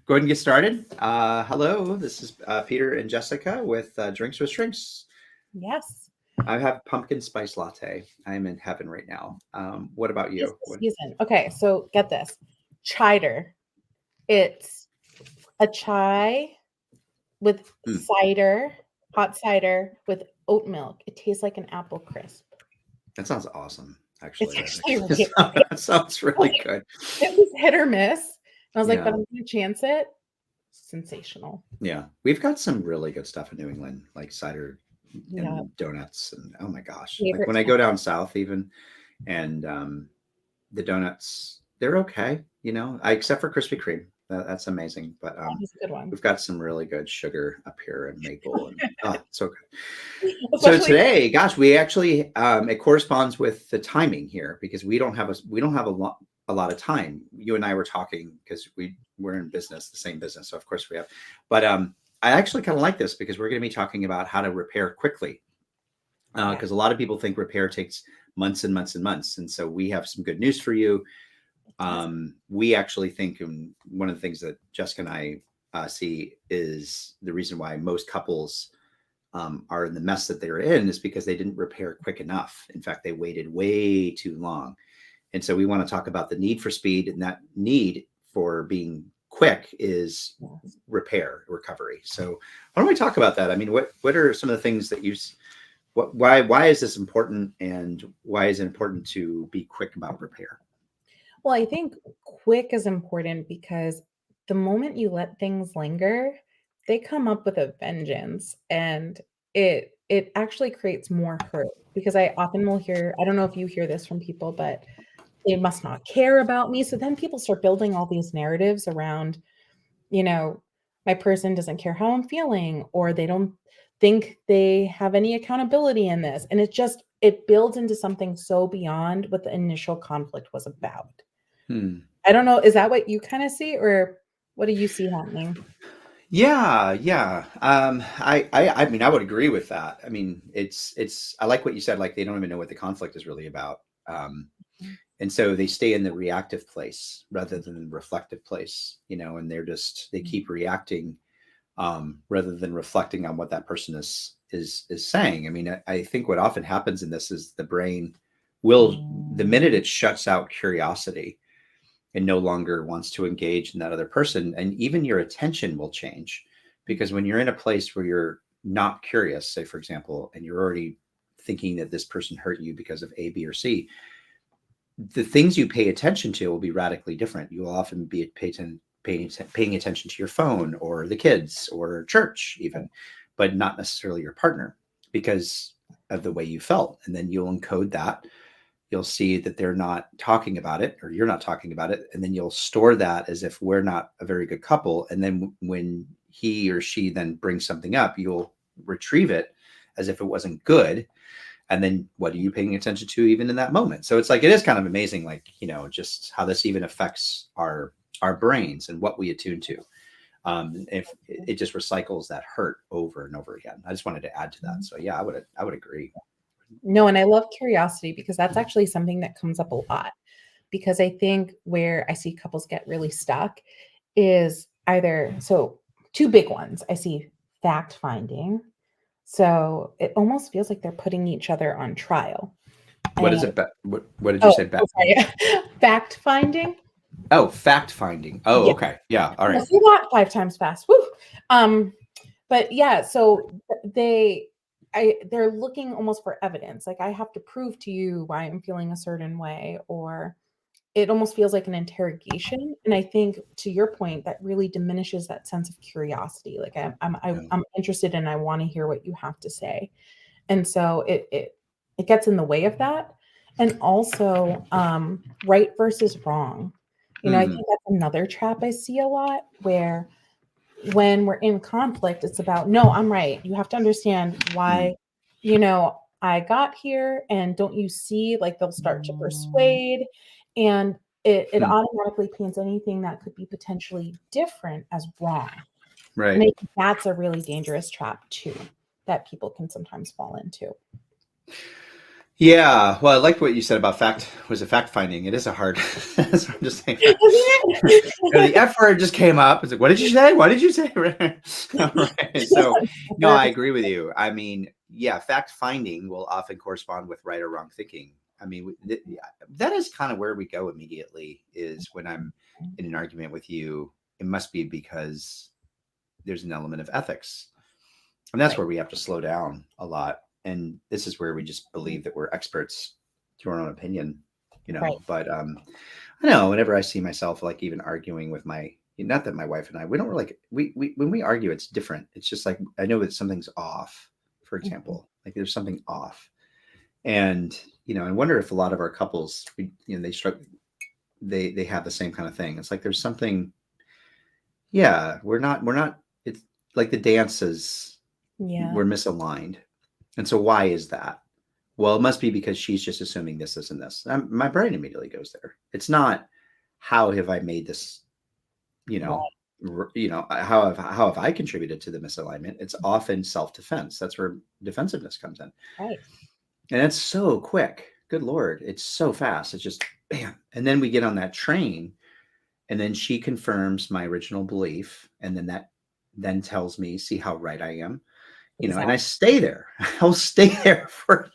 Go ahead and get started. Hello, this is Peter and Jessica with Drinks with Shrinks. Yes. I have pumpkin spice latte. I'm in heaven right now. What about It's you? the season. Okay, so get this. Chider. It's a chai with Mm, cider, hot cider with oat milk. It tastes like an apple crisp. that sounds awesome. It's Actually, that actually actually really good. that sounds really good. It was hit or miss. And I was like, but Yeah, I'm gonna chance it. Sensational. yeah. We've got some really good stuff in New England, like cider Yeah. and donuts, and oh my gosh, like Favorite when I snack. go down south, even and the donuts, they're okay. Except for Krispy Kreme. That's amazing. But That was a good one. we've got some really good sugar up here and maple and so good. So Especially today, gosh, we actually it corresponds with the timing here because we don't have a lot of time. You and I were talking because we're in business, the same business, so of course we have. But I actually kind of like this because we're going to be talking about how to repair quickly okay. because a lot of people think repair takes months and months and months, and so we have some good news for you. It does. We actually think one of the things that Jessica and I see is the reason why most couples are in the mess that they're in is because they didn't repair quick enough. In fact, they waited way too long. And so we want to talk about the need for speed, and that need for being quick is Yes. recovery. So why don't we talk about that? I mean, what are some of the things that why is this important, and why is it important to be quick about repair? Well, I think quick is important because the moment you let things linger, they come up with a vengeance and it actually creates more hurt because I often will hear, I don't know if you hear this from people, but they must not care about me. So then people start building all these narratives around, you know, my person doesn't care how I'm feeling or they don't think they have any accountability in this. And it builds into something so beyond what the initial conflict was about. Hmm. I don't know, is that what you kinda see, or what do you see happening? Yeah, yeah. I mean, I would agree with that. I mean, it's. I like what you said. Like they don't even know what the conflict is really about, Mm, and so they stay in the reactive place rather than the reflective place. And they mm, keep reacting rather than reflecting on what that person is saying. I mean, I think what often happens in this is the brain will, the minute mm, it shuts out curiosity and no longer wants to engage in that other person, and even your attention will change, because when you're in a place where you're not curious, say for example, and you're already thinking that this person hurt you because of A, B, or C, the things you pay attention to will be radically different. You will often be paying attention to your phone or the kids or church even, but not necessarily your partner because of the way you felt. And then you'll encode that. You'll see that they're not talking about it or you're not talking about it. And then you'll store that as if we're not a very good couple. And then when he or she then brings something up, you'll retrieve it as if it wasn't good. And then what are you paying attention to even in that moment? So it's like, it is kind of amazing, like, just how this even affects our brains and what we attune to. If it just recycles that hurt over and over again. I just wanted to add to that. mm. So yeah, I would agree. No, and I love curiosity because that's actually something that comes up a lot, because I think where I see couples get really stuck is either 2 big ones. I see fact finding, so it almost feels like they're putting each other on trial, What is and it? What did you oh, say? so sorry. Fact finding? Oh, fact finding. Oh, Yeah. okay. Yeah. All Yeah, right. say that 5 times fast. Woo. Um, but yeah, so they're looking almost for evidence. Like I have to prove to you why I'm feeling a certain way, or it almost feels like an interrogation. And I think to your point, that really diminishes that sense of curiosity. Like Yeah. I'm interested and I want to hear what you have to say. And so it gets in the way of that. And also right versus wrong. I Hmm. think that's another trap I see a lot where when we're in conflict, it's about, no, I'm right. You have to understand Hmm. why, I got here. And don't you see, like they'll start to persuade. And it Hmm. automatically paints anything that could be potentially different as wrong. And Right. I think that's a really dangerous trap too, that people can sometimes fall into. Yeah, well, I liked what you said about fact finding. It is a hard. That's what I'm just saying. The F word just came up. It's like, what did you say? What did you say? Right. So, no, I agree with you. I mean, yeah, fact finding will often correspond with right or wrong thinking. I mean, yeah, that is kind of where we go immediately. Is when I'm in an argument with you, it must be because there's an element of ethics, and that's Right, where we have to slow down a lot. And this is where we just believe that we're experts through our own opinion, right. But I know whenever I see myself like even arguing with my, not that my wife and I, we don't really like we when we argue, it's different. It's just like I know that something's off. For Mhm. example, like there's something off, and I wonder if a lot of our couples, they struggle, they have the same kind of thing. It's like there's something. Yeah, we're not. It's like the dances, Yeah, we're misaligned. And so why is that? Well, it must be because she's just assuming this, and this. My brain immediately goes there. It's not how have I made this, you know, right, how have I contributed to the misalignment? It's often self-defense. That's where defensiveness comes in. right. And it's so quick. Good Lord. It's so fast. It's just bam. And then we get on that train, and then she confirms my original belief. And then that then tells me, see how right I am, and I Exactly. stay there. I'll stay there for,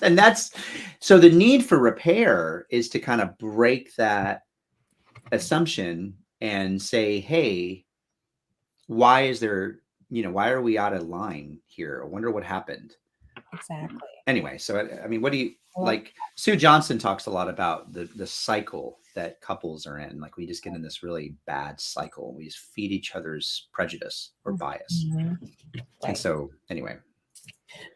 and that's so the need for repair is to kind of break that assumption and say, hey, why is there, why are we out of line here? I wonder what happened. Exactly. Anyway, so I mean, what do you I love like? Sue Johnson talks a lot about the cycle that couples are in. Like we just get in this really bad cycle. We just feed each other's prejudice or bias. Mhm. And Right. so, anyway.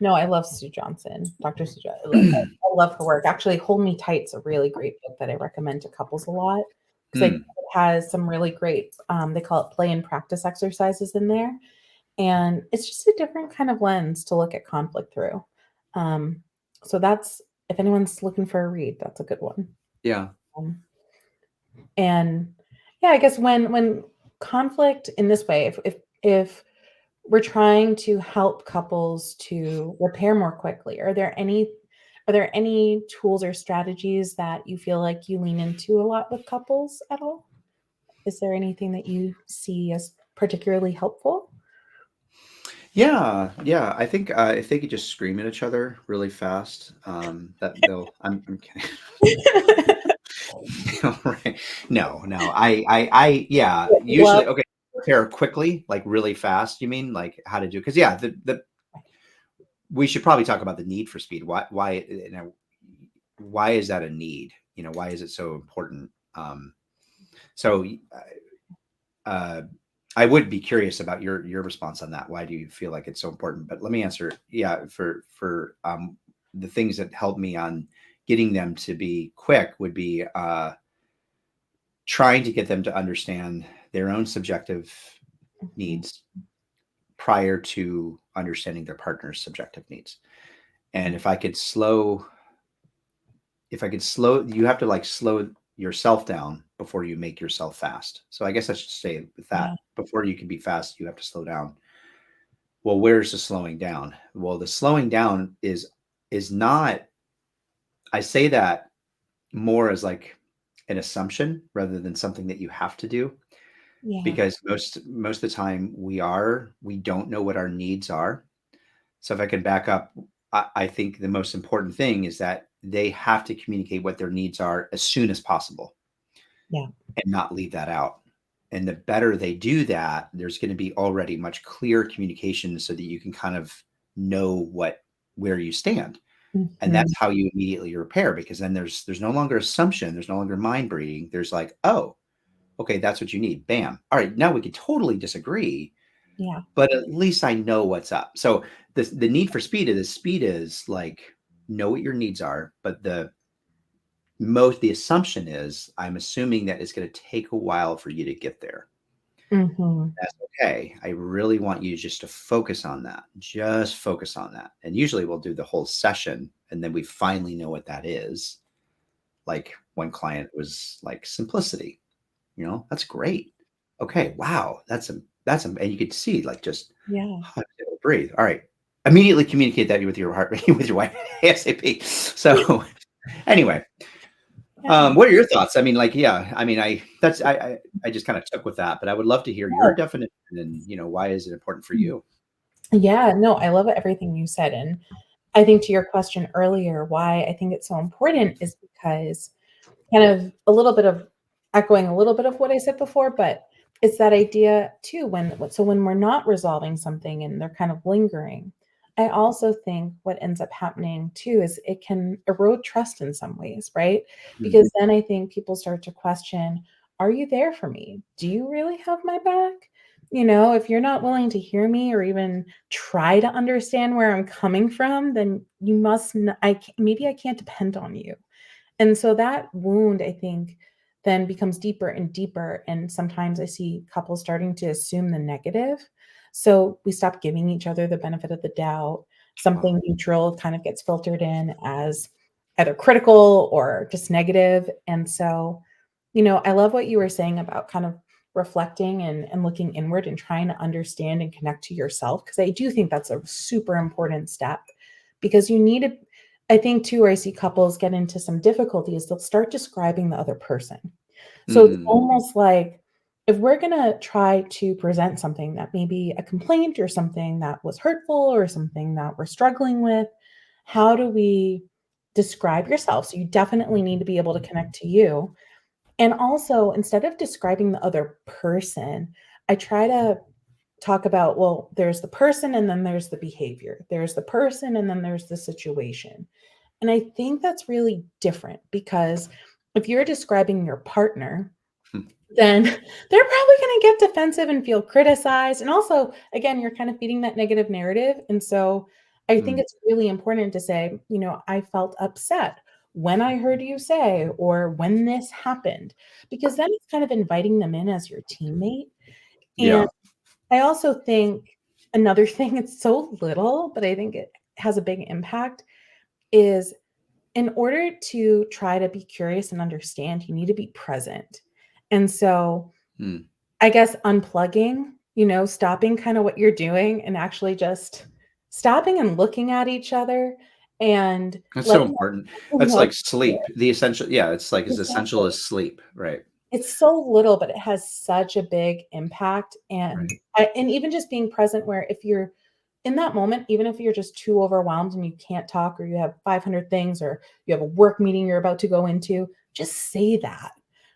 No, I love Sue Johnson, Dr. Sue Johnson. I love her work. Actually, Hold Me Tight's a really great book that I recommend to couples a lot because I think Hmm. it has some really great, they call it play and practice exercises in there. And it's just a different kind of lens to look at conflict through. Um, so that's, if anyone's looking for a read, that's a good one. Yeah. Um, and yeah, I guess when conflict in this way, if we're trying to help couples to repair more quickly, are there any tools or strategies that you feel like you lean into a lot with couples at all? Is there anything that you see as particularly helpful? Yeah, yeah. I think if they could just scream at each other really fast, that they'll. I'm kidding. Right. No, no. Yeah. Love. Usually, okay. Repair quickly, like really fast. You mean like how to do? Because yeah, the we should probably talk about the need for speed. Why is that a need? Why is it so important? So uh, I would be curious about your response on that. Why do you feel like it's so important? But let me answer. Yeah, for the things that help me on getting them to be quick would be trying to get them to understand their own subjective Mhm. needs prior to understanding their partner's subjective needs. And if I could slow, you have to like slow yourself down before you make yourself fast. So I guess I should say with Yeah. that, before you can be fast, you have to slow down. Well, where's the slowing down? Well, the slowing down is not, I say that more as like an assumption rather than something that you have to do, Yeah. because most of the time we don't know what our needs are. So if I can back up, I think the most important thing is that they have to communicate what their needs are as soon as possible Yeah. and not leave that out. And the better they do that, there's going to be already much clearer communication so that you can kind of know where you stand. And that's Mhm. how you immediately repair, because then there's no longer assumption, there's no longer mind breeding. There's like, oh, okay, that's what you need. Bam. All right, now we could totally disagree, Yeah. but at least I know what's up. So the need for speed is like know what your needs are, but the assumption is I'm assuming that it's going to take a while for you to get there. Mhm. That's okay. I really want you just to focus on that. Just focus on that. And usually we'll do the whole session and then we finally know what that is. Like one client was like simplicity, that's great. Okay, wow, and you could see like just Yeah. breathe. All right. immediately communicate that with your heart, with your wife ASAP. So anyway, Yeah. what are your thoughts? I mean, like, yeah, I mean, I just kind of took with that, but I would love to hear your No. definition and, why is it important for you? Yeah, no, I love everything you said, and I think to your question earlier, why I think it's so important is because kind of a little bit of echoing a little bit of what I said before, but it's that idea too when we're not resolving something and they're kind of lingering, I also think what ends up happening too is it can erode trust in some ways, right? Mm, Because then I think people start to question, are you there for me? Do you really have my back? If you're not willing to hear me or even try to understand where I'm coming from, then you must, maybe I can't depend on you. And so that wound, I think, then becomes deeper and deeper. And sometimes I see couples starting to assume the negative. So we stop giving each other the benefit of the doubt. wow. Something neutral kind of gets filtered in as either critical or just negative. And so, I love what you were saying about kind of reflecting and looking inward and trying to understand and connect to yourself. Because I do think that's a super important step because you need to I think too, where I see couples get into some difficulty is they'll start describing the other person. So it's Mm, almost like if we're gonna try to present something that may be a complaint or something that was hurtful or something that we're struggling with, how do we describe yourself? So you definitely need to be able to connect to you. And also, instead of describing the other person, I try to talk about, well, there's the person and then there's the behavior. There's the person and then there's the situation. And I think that's really different because if you're describing your partner, hmm, then they're probably going to get defensive and feel criticized. And also, again, you're kind of feeding that negative narrative. And so I think mm, it's really important to say, I felt upset when I heard you say, or when this happened, because then it's kind of inviting them in as your teammate. And yeah. I also think another thing, it's so little, but I think it has a big impact, is in order to try to be curious and understand, you need to be present. And so Mm. I guess unplugging, stopping kind of what you're doing and actually just stopping and looking at each other and That's so letting important. them That's know like sleep. The essential, yeah, it's like as essential exactly. as sleep, right? It's so little, but it has such a big impact, and Right. even just being present where if you're in that moment, even if you're just too overwhelmed and you can't talk or you have 500 things or you have a work meeting you're about to go into, just say that,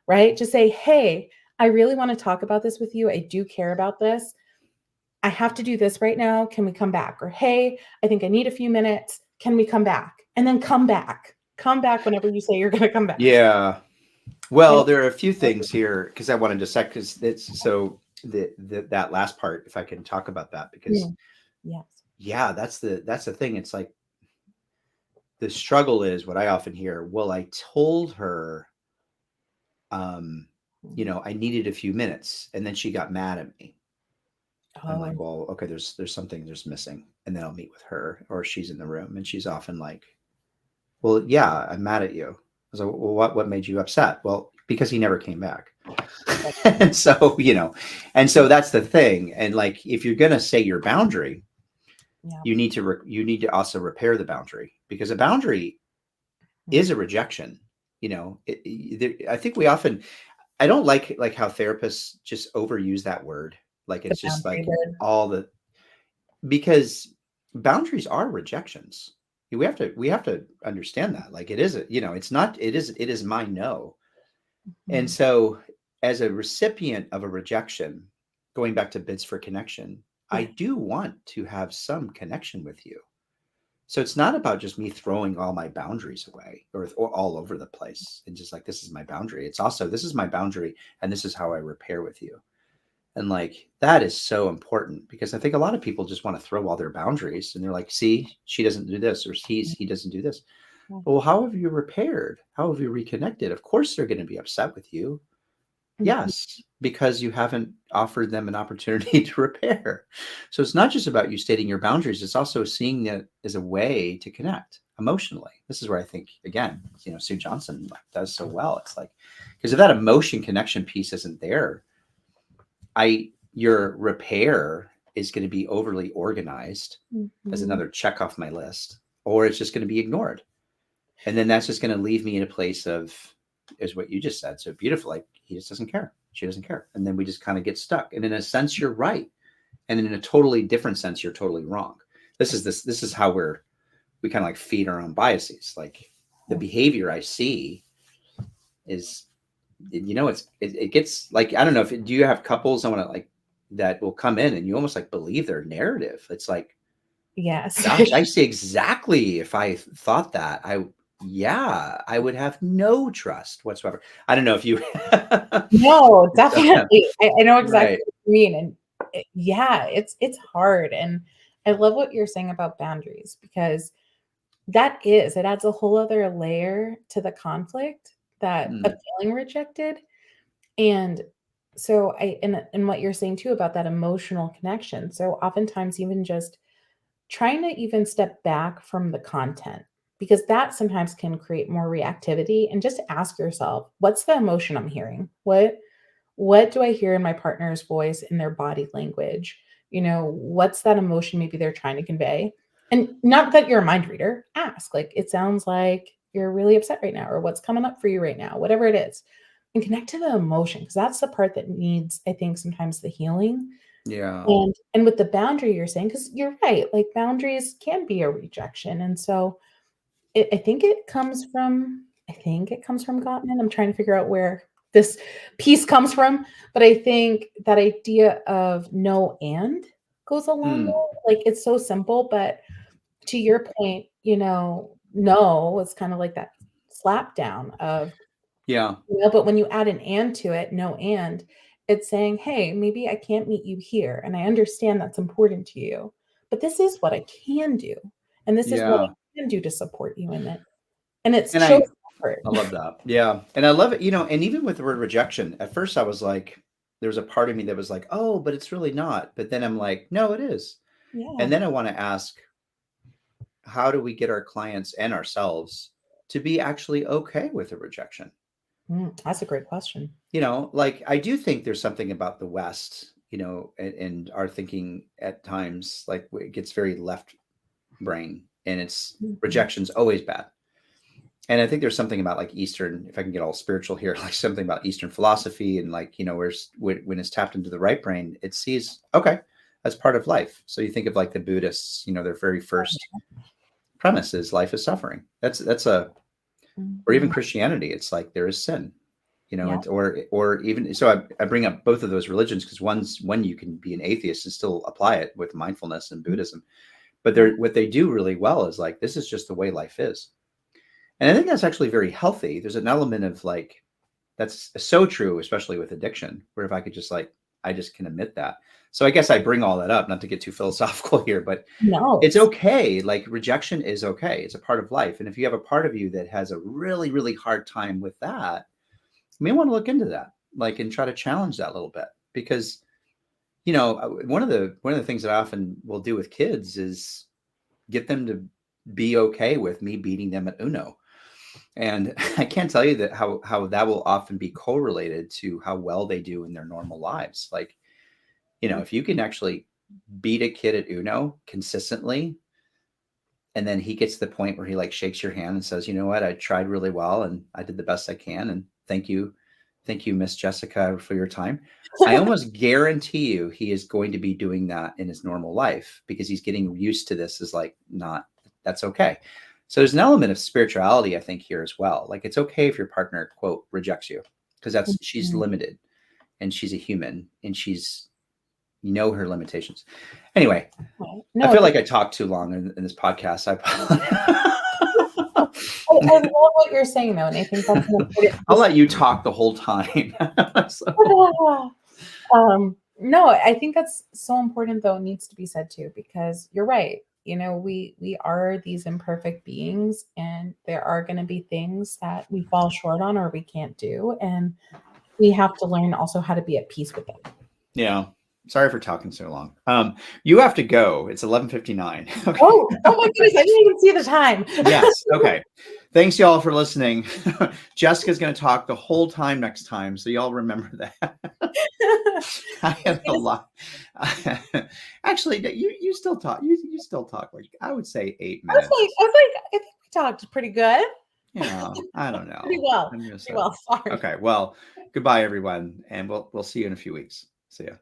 right? Just say, "Hey, I really wanna talk about this with you. I do care about this. I have to do this right now. Can we come back?" Or, "Hey, I think I need a few minutes. Can we come back?" And then come back. Come back whenever you say you're gonna come back. Yeah. I Well, don't there are a few things here because I wanted to sec because it's so that last part, if I can talk about that, because Mm, yes. yeah, that's the thing. It's like the struggle is what I often hear. Well, I told her, um, Mm. I needed a few minutes, and then she got mad at me. I'm like, Oh. well, okay, there's something there's missing, and then I'll meet with her, or she's in the room, and she's often like, well, yeah, I'm mad at you. I was like, well, what made you upset? Well, because he never came back. And so, and so that's the thing. And like, if you're going to say your boundary, Yeah. you need to also repair the boundary because a boundary Mm. is a rejection. I think we often, I don't like how therapists just overuse that word. Like, The it's just boundary like word. all the, because boundaries are rejections. We have to understand that. Like, it's not, it is my no. And Mhm. so, as a recipient of a rejection, going back to bids for connection, I Yeah. do want to have some connection with you. So it's not about just me throwing all my boundaries away or all over the place and just like, this is my boundary. It's also, this is my boundary and this is how I repair with you. And like, that is so important because I think a lot of people just want to throw all their boundaries and they're like, see, she doesn't do this or he doesn't do this. Yeah. Well, how have you repaired? How have you reconnected? Of course, they're going to be upset with you. Mhm. Yes, because you haven't offered them an opportunity to repair. So it's not just about you stating your boundaries, it's also seeing it as a way to connect emotionally. This is where I think, again, Sue Johnson does so well. It's like, because if that emotion connection piece isn't there, your repair is going to be overly organized as Mhm. another check off my list, or it's just going to be ignored. And then that's just going to leave me in a place of, is what you just said so beautiful, like he just doesn't care, she doesn't care, and then we just kind of get stuck. And in a sense you're right, and in a totally different sense you're totally wrong. This is how we kind of like feed our own biases. Like the behavior I see is, it gets like, I don't know if do you have couples, I want to like, that will come in and you almost like believe their narrative. It's like, Yes. gosh, I see exactly, if I thought that, I would have no trust whatsoever. I don't know if you No, definitely. I know exactly right. what you mean, and yeah, it's hard, and I love what you're saying about boundaries because it adds a whole other layer to the conflict that of Mm, feeling rejected, and so and what you're saying too about that emotional connection. So oftentimes even just trying to even step back from the content because that sometimes can create more reactivity and just ask yourself, what's the emotion I'm hearing? What do I hear in my partner's voice, in their body language? What's that emotion maybe they're trying to convey? And not that you're a mind reader, ask, like, it sounds like you're really upset right now, or what's coming up for you right now, whatever it is. And connect to the emotion because that's the part that needs, I think, sometimes the healing. yeah. And with the boundary you're saying, because you're right, like boundaries can be a rejection. And so I think it comes from Gottman. I'm trying to figure out where this piece comes from, but I think that idea of no and goes a long Mm, way. Like it's so simple, but to your point, no, it's kind of like that slap down of, yeah. but when you add an and to it, no and, it's saying, hey, maybe I can't meet you here. And I understand that's important to you, but this is what I can do. And this is what Yeah. I can do to support you in it. And it And shows effort. I love that. Yeah. And I love it, and even with the word rejection, at first I was like, there was a part of me that was like, oh, but it's really not. But then I'm like, no, it is. And Yeah. then I want to ask, how do we get our clients and ourselves to be actually okay with a rejection? That's a great question. Like I do think there's something about the West, and our thinking at times, like it gets very left brain, and it's Mhm. rejection's always bad. And I think there's something about like Eastern, if I can get all spiritual here, like something about Eastern philosophy, and like, where's when it's tapped into the right brain, it sees, okay, that's part of life. So you think of like the Buddhists, their very first premise is life is suffering. Or even Mhm. Christianity, it's like there is sin, Yeah. or even so. I bring up both of those religions because when you can be an atheist and still apply it with mindfulness and Buddhism, but Yeah. what they do really well is like this is just the way life is, and I think that's actually very healthy. There's an element of like that's so true, especially with addiction, where if I could just like I just can admit that. So I guess I bring all that up not to get too philosophical here, but No, it's okay. Like rejection is okay. It's a part of life, and if you have a part of you that has a really really hard time with that, you may want to look into that, like, and try to challenge that a little bit because one of the things that I often will do with kids is get them to be okay with me beating them at Uno. And I can't tell you that how that will often be correlated to how well they do in their normal lives. Like, if you can actually beat a kid at Uno consistently, and then he gets to the point where he like shakes your hand and says, you know what, I tried really well and I did the best I can. And thank you, Miss Jessica, for your time. I almost guarantee you he is going to be doing that in his normal life because he's getting used to this as like not that's okay. So there's an element of spirituality, I think, here as well. Like it's okay if your partner, quote, rejects you because she's Mhm. limited and she's a human and she's her limitations. Anyway, Right. I No, feel it's like I talked too long in this podcast. I love what you're saying though, and I think that's an important I'll piece. let you talk the whole time. So, No, I think that's so important though, it needs to be said too, because you're right. We are these imperfect beings, and there are going to be things that we fall short on or we can't do, and we have to learn also how to be at peace with it. yeah. Sorry for talking so long. You have to go. It's 11:59. Okay. Oh my goodness, I didn't even see the time. Yes. Okay. Thanks, y'all, for listening. Jessica's going to talk the whole time next time, so y'all remember that. I have a lot. Actually, you still talk. You still talk like I would say 8 minutes. I think we talked pretty good. Yeah, I don't know. Pretty well. I'm gonna say- Pretty well. Sorry. Okay. Well, goodbye, everyone, and we'll see you in a few weeks. See ya.